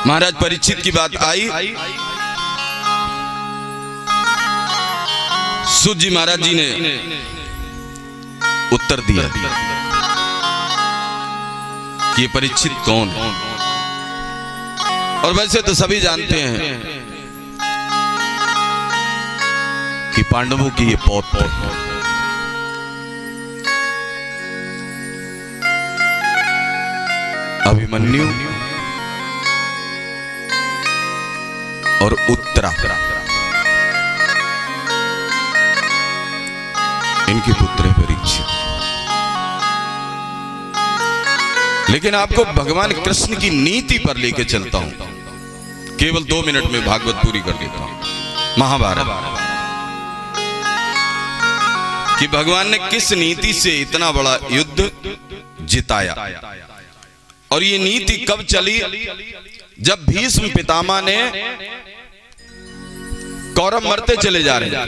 महाराज परीक्षित की बात आई। सूत जी महाराज जी ने उत्तर दिया कि ये परीक्षित कौन है। और वैसे तो सभी जानते हैं कि पांडवों की ये पौत्र है। अभिमन्यु और उत्तरा इनके पुत्र है परीक्षित। लेकिन आपको भगवान कृष्ण की नीति पर लेके चलता हूं, केवल 2 मिनट में भागवत पूरी कर देता हूं। महाभारत कि भगवान ने किस नीति से इतना बड़ा युद्ध जिताया। और ये नीति कब चली? जब भीष्म पितामह ने कौरव मरते चले जा रहे हैं,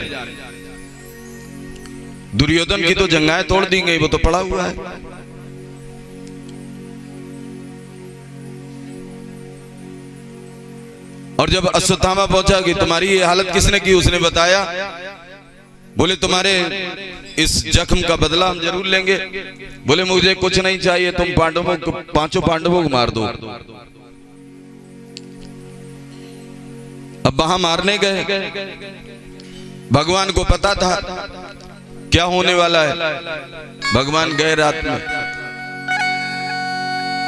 दुर्योधन की तो जंगाएं तोड़ दी गई, वो तो पड़ा हुआ है। और जब अश्वत्थामा पहुंचा कि तुम्हारी ये हालत किसने की, उसने बताया, बोले तुम्हारे इस जख्म का बदला हम जरूर लेंगे। बोले मुझे कुछ नहीं चाहिए, तुम पांडवों को, 5 पांडवों को मार दो। अब वहां मारने गए, भगवान को पता था क्या होने वाला है। भगवान गए रात में,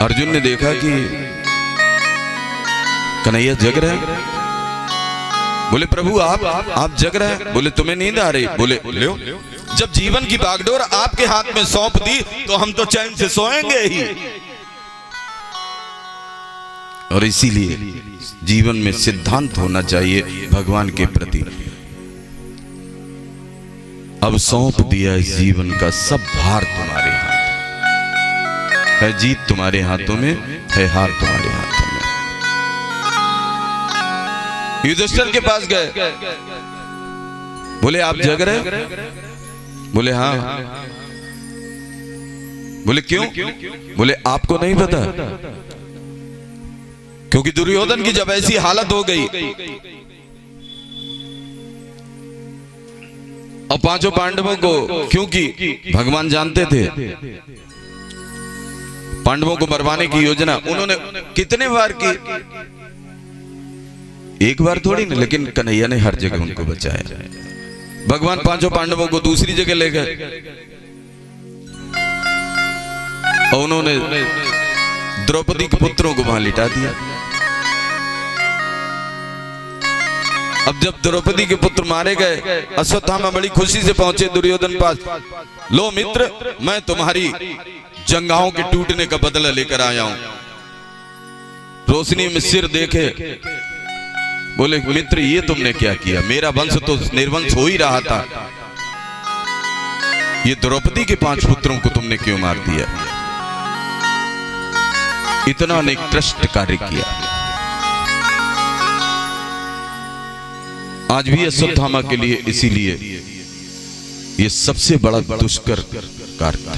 अर्जुन ने देखा कि कन्हैया जग रहे हैं। बोले प्रभु आप जग रहे हैं। बोले तुम्हें नींद आ रही? बोले लो, जब जीवन की बागडोर आपके हाथ में सौंप दी तो हम तो चैन से सोएंगे ही। और इसीलिए जीवन में सिद्धांत होना चाहिए भगवान के प्रति। अब सौंप दिया इस जीवन का सब भार तुम्हारे हाथ है। जीत तुम्हारे हाथों में है, हार तुम्हारे हाथों में। युधिष्ठिर के पास गए, बोले आप जग रहे? बोले हाँ। बोले क्यों? बोले आपको नहीं पता, क्योंकि दुर्योधन की जब ऐसी हालत हो गई और 5 पांडवों को, क्योंकि भगवान जानते थे पांडवों को मरवाने की योजना उन्होंने कितने बार की, एक बार थोड़ी ना, लेकिन कन्हैया ने हर जगह उनको बचाया। भगवान 5 पांडवों को दूसरी जगह ले गए और उन्होंने द्रौपदी के पुत्रों को वहां लिटा दिया। अब जब द्रौपदी के पुत्र मारे गए, अश्वत्थामा बड़ी खुशी से पहुंचे दुर्योधन पास। लो मित्र, मैं तुम्हारी जंघाओं के टूटने का बदला लेकर आया हूं। रोशनी में सिर देखे, बोले मित्र ये तुमने क्या किया? मेरा वंश तो निर्वंश हो ही रहा था, ये द्रौपदी के 5 पुत्रों को तुमने क्यों मार दिया? इतना निकृष्ट कार्य किया। आज भी अश्वत्थामा के लिए इसीलिए ये सबसे बड़ा दुष्कर कार्य था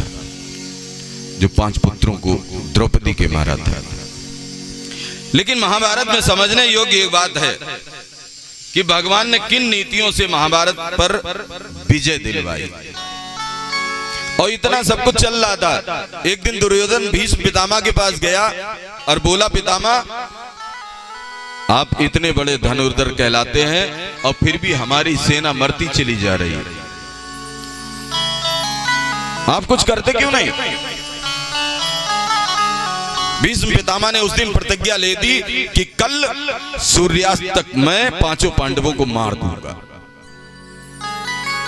जो 5 पुत्रों को द्रौपदी के मारा था। लेकिन महाभारत में समझने योग्य एक बात है कि भगवान ने किन नीतियों से महाभारत पर विजय दिलवाई। और इतना सब कुछ चल रहा था। एक दिन दुर्योधन भीष्म पितामह के पास गया और बोला, पितामह आप इतने बड़े धनुर्धर कहलाते हैं और फिर भी हमारी सेना मरती चली जा रही है, आप कुछ करते क्यों नहीं? भीष्म पितामह ने उस दिन प्रतिज्ञा ले दी कि कल सूर्यास्त तक मैं 5 पांडवों को मार दूंगा।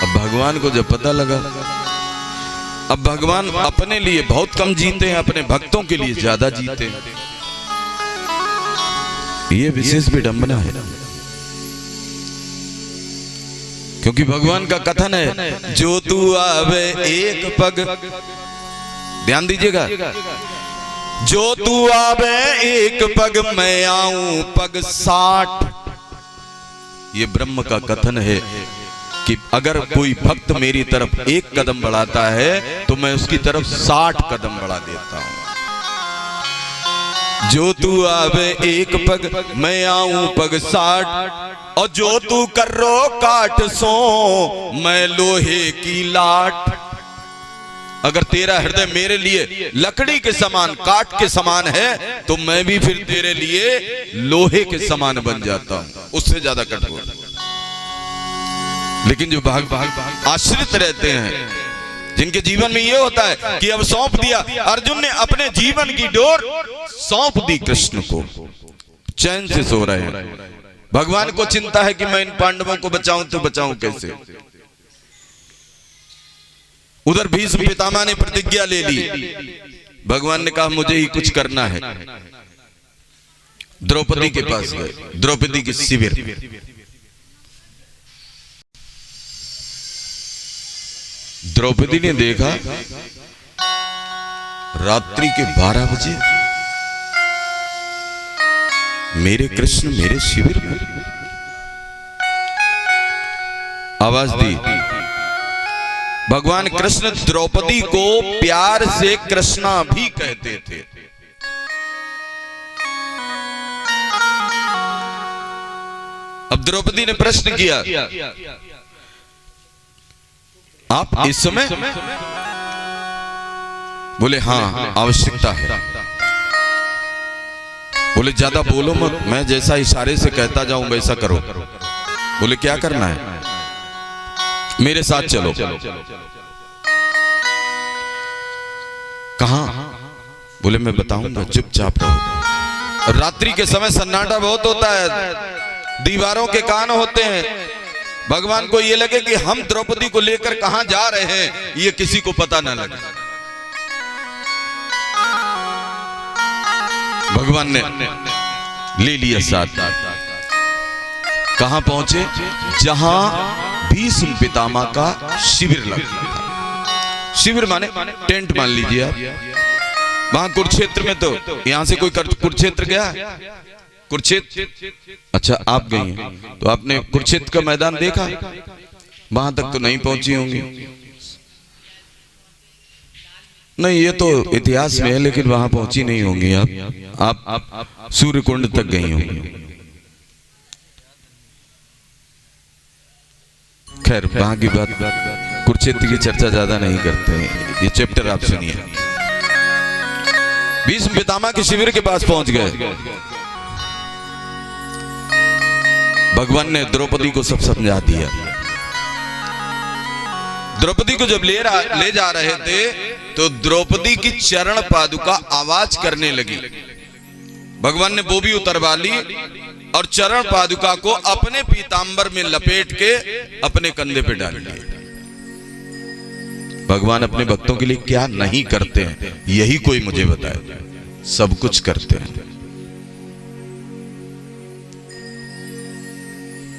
अब भगवान को जब पता लगा, अब भगवान अपने लिए बहुत कम जीते हैं, अपने भक्तों के लिए ज्यादा जीते हैं। ये विशेष विडंबना है, क्योंकि भगवान का कथन है, जो तू आवे एक पग, ध्यान दीजिएगा, जो तू आवे एक पग मैं आऊं पग 60। ये ब्रह्म का कथन है कि अगर कोई भक्त मेरी तरफ 1 कदम बढ़ाता है तो मैं उसकी तरफ 60 कदम बढ़ा देता हूं। जो तू आवे एक पग मैं आऊं पग 60, और जो तू कर्रो काट सो मैं लोहे की लाट। अगर तेरा हृदय मेरे लिए लकड़ी के समान काट के समान है तो मैं भी फिर तेरे लिए लोहे के समान बन जाता हूं, उससे ज्यादा कठोर। लेकिन जो भाग आश्रित रहते हैं, जिनके जीवन में ये होता है कि अब सौंप दिया, अर्जुन ने अपने जीवन की डोर सौंप दी कृष्ण को, चैन से सो रहे हैं। भगवान को चिंता है कि मैं इन पांडवों को बचाऊं तो बचाऊं कैसे। उधर भीष्म पितामह ने प्रतिज्ञा ले ली, भगवान ने कहा मुझे ही कुछ करना है। द्रौपदी के पास गए, द्रौपदी की शिविर। द्रौपदी ने देखा रात्रि के 12 बजे मेरे कृष्ण मेरे शिविर में। आवाज दी। भगवान कृष्ण द्रौपदी को प्यार से कृष्णा भी कहते थे। अब द्रौपदी ने प्रश्न किया, आप इस समय? बोले हाँ आवश्यकता है। बोले ज्यादा बोलो मत, मैं जैसा इशारे से कहता जाऊं वैसा करो। बोले क्या करना है? मेरे साथ चलो। कहां? बोले मैं बताऊंगा, चुपचाप रहो। रात्रि के समय सन्नाटा बहुत होता है, दीवारों के कान होते हैं। भगवान को ये लगे कि हम द्रौपदी को लेकर कहां जा रहे हैं ये किसी को पता ना लगे। भगवान ने ले लिया साथ। कहां पहुंचे? जहां भीष्म पितामह का शिविर लगा था। शिविर माने टेंट मान लीजिए आप। वहां कुरुक्षेत्र में तो यहां से कोई कुरुक्षेत्र गया? कुरुक्षेत्र, अच्छा आप गई हैं तो आपने कुरुक्षेत्र का मैदान देखा? वहां तक तो नहीं पहुंची होंगी। नहीं, ये तो इतिहास में है, लेकिन वहां पहुंची नहीं होंगी आप सूर्य कुंड तक गई होंगी। खैर वहां की बात, कुरुक्षेत्र की चर्चा ज्यादा नहीं करते हैं। ये चैप्टर आप सुनिए। भीष्म पितामह के शिविर के पास पहुंच गए। भगवान ने द्रौपदी को सब समझा दिया। द्रौपदी को जब ले जा रहे थे तो द्रौपदी की चरण पादुका आवाज करने लगी। भगवान ने वो भी उतरवा ली और चरण पादुका को अपने पीतांबर में लपेट के अपने कंधे पे डाल लिया। भगवान अपने भक्तों के लिए क्या नहीं करते हैं यही कोई मुझे बताए। सब कुछ करते हैं,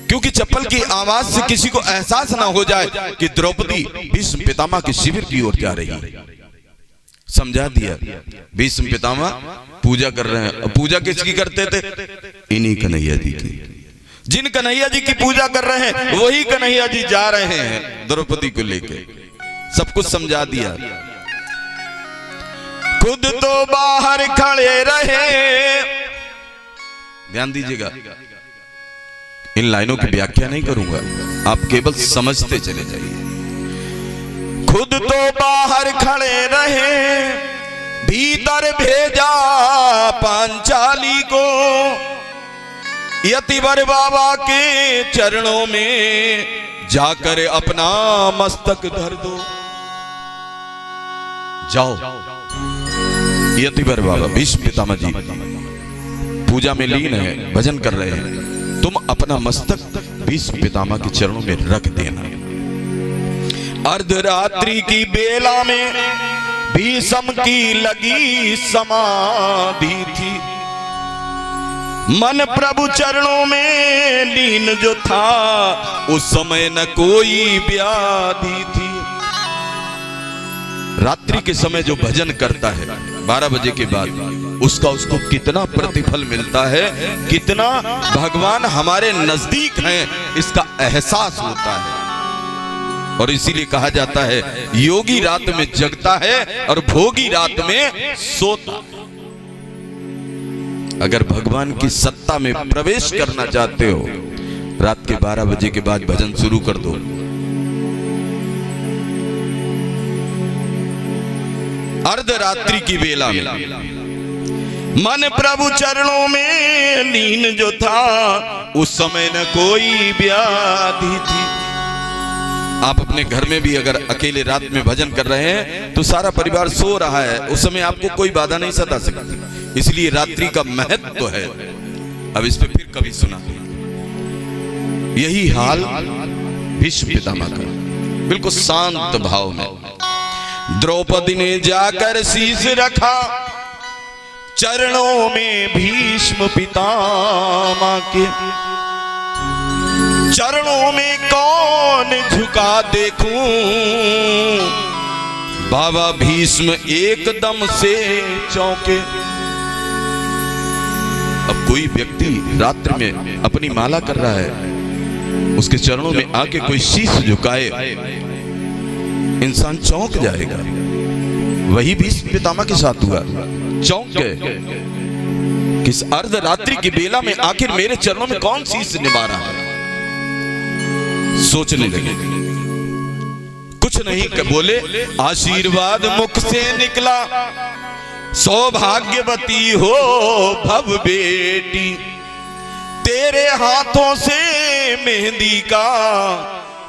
क्योंकि चप्पल की आवाज से किसी को एहसास ना हो जाए कि द्रौपदी भीष्म पितामह के शिविर की ओर जा रही है। समझा दिया। भीष्म पितामह पूजा कर रहे हैं। पूजा किसकी करते थे? इन्हीं कन्हैया जी की। जिन कन्हैया जी की पूजा कर रहे हैं वही कन्हैया जी जा रहे हैं द्रौपदी को लेके। सब कुछ समझा दिया। खुद तो बाहर खड़े रहे। ध्यान दीजिएगा, इन लाइनों की व्याख्या नहीं करूंगा, आप केवल समझते चले जाइए। खुद तो बाहर खड़े रहे, भीतर भेजा पांचाली को, यतिवर बाबा के चरणों में जाकर अपना मस्तक धर दो। जाओ, यतिवर बाबा भीष्म पितामह जी पूजा में लीन है, भजन कर रहे हैं, तुम अपना मस्तक भीष्म पितामह के चरणों में रख देना। अर्धरात्रि की बेला में भीष्म की लगी समाधि थी, मन प्रभु चरणों में लीन जो था, उस समय न कोई व्याधि थी। रात्रि के समय जो भजन करता है 12 बजे के बाद, उसको कितना प्रतिफल मिलता है, कितना भगवान हमारे नजदीक हैं, इसका एहसास होता है। और इसीलिए कहा जाता है योगी रात में जगता है और भोगी रात में सोता है। अगर भगवान की सत्ता में प्रवेश करना चाहते हो, रात के 12 बजे के बाद भजन शुरू कर दो। अर्धरात्रि की बेला में मन प्रभु चरणों में लीन जो था, उस समय न कोई व्याधि थी। आप अपने घर में भी अगर अकेले रात में भजन कर रहे हैं तो सारा परिवार सो रहा है, उस समय आपको कोई बाधा नहीं सता सकती। इसलिए रात्रि का महत्व तो है। अब इस पे फिर कभी सुना। यही हाल भीष्म पितामह का, बिल्कुल शांत भाव में। द्रौपदी ने जाकर शीश रखा चरणों में भीष्म पितामह के। चरणों में कौन झुका देखूं, बाबा भीष्म एकदम से चौंके। अब कोई व्यक्ति रात्रि में अपनी माला कर रहा है, उसके चरणों में आके कोई शीश झुकाए, इंसान चौंक जाएगा। वही भीष्म पितामह के साथ हुआ। चौंक गए, किस अर्धरात्रि की बेला में आखिर मेरे चरणों में कौन शीश निभा रहा है। सोचने लगे, कुछ नहीं बोले। आशीर्वाद मुख से निकला, सौभाग्यवती हो भव बेटी, तेरे हाथों से मेहंदी का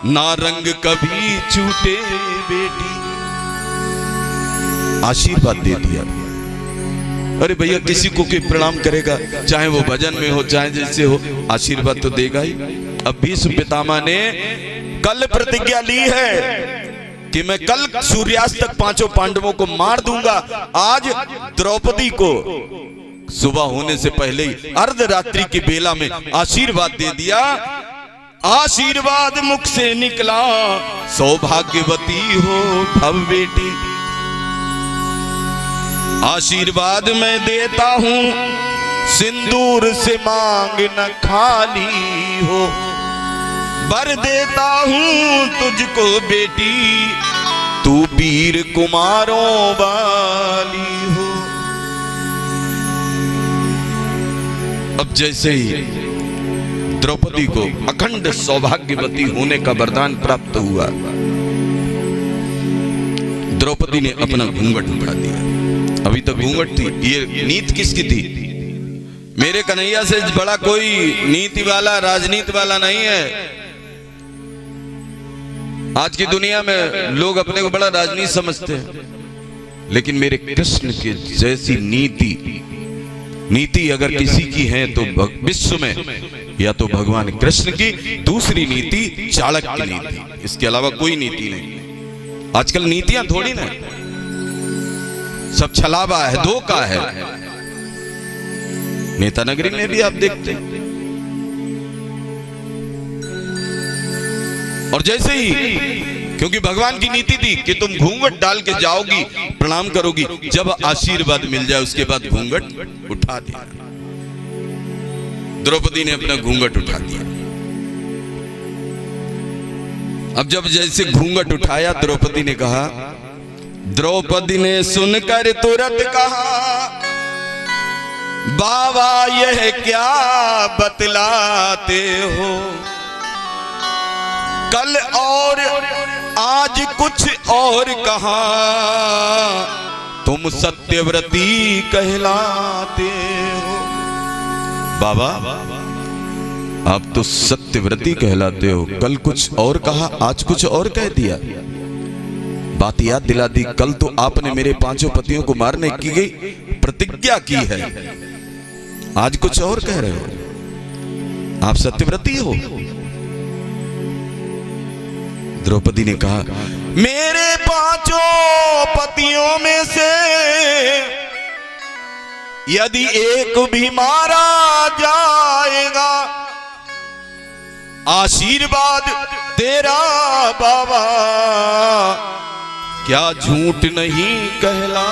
ना रंग कभी छूटे बेटी। आशीर्वाद दे दिया। अरे भैया, किसी को कोई प्रणाम करेगा, चाहे वो भजन में हो चाहे जैसे हो, आशीर्वाद तो देगा ही। अब भीष्म पितामह ने कल प्रतिज्ञा ली है कि मैं कल सूर्यास्त तक पांचों पांडवों को मार दूंगा। आज द्रौपदी को सुबह होने से पहले ही अर्धरात्रि की बेला में आशीर्वाद दे दिया। आशीर्वाद मुख से निकला, सौभाग्यवती हो भव बेटी। आशीर्वाद मैं देता हूं, सिंदूर से मांग न खाली हो। वर देता हूं तुझको बेटी, तू वीर कुमारों वाली हो। अब जैसे ही द्रौपदी को अखंड सौभाग्यवती होने का वरदान प्राप्त हुआ, द्रौपदी ने अपना घूंघट उठा दिया। अभी तक घूंघट थी। ये नीत किसकी थी? मेरे कन्हैया से बड़ा कोई नीति वाला, राजनीति वाला नहीं है। आज की दुनिया में लोग अपने को बड़ा राजनीति समझते हैं, लेकिन मेरे कृष्ण के जैसी नीति अगर किसी की है तो विश्व में या तो भगवान कृष्ण की, दूसरी नीति चाणक्य नीति, इसके अलावा कोई नीति नहीं। आजकल नीतियां थोड़ी ना, सब छलावा है, धोखा है। नेता नगरी में भी आप देखते हैं। और जैसे ही, क्योंकि भगवान की नीति थी कि तुम घूंघट डाल के जाओगी, प्रणाम करोगी, जब आशीर्वाद मिल जाए उसके बाद घूंघट उठा दिया। द्रौपदी ने अपना घूंघट उठा दिया। अब जब जैसे घूंघट उठाया, द्रौपदी ने कहा, द्रौपदी ने सुनकर तुरंत कहा, बाबा यह क्या बतलाते हो, कल और आज कुछ और कहा, तुम सत्यव्रती कहलाते हो। बाबा, आप तो सत्यव्रती कहलाते हो, कल कुछ और कहा, आज कुछ और कह दिया। बात याद दिला दी, कल तो आपने मेरे पांचों पतियों को मारने की गई प्रतिज्ञा की है, आज कुछ और कह रहे हो। आप सत्यव्रती हो। द्रौपदी ने कहा, मेरे पांचों पतियों में से यदि एक भी मारा जाएगा, आशीर्वाद तेरा बाबा क्या झूठ नहीं कहला।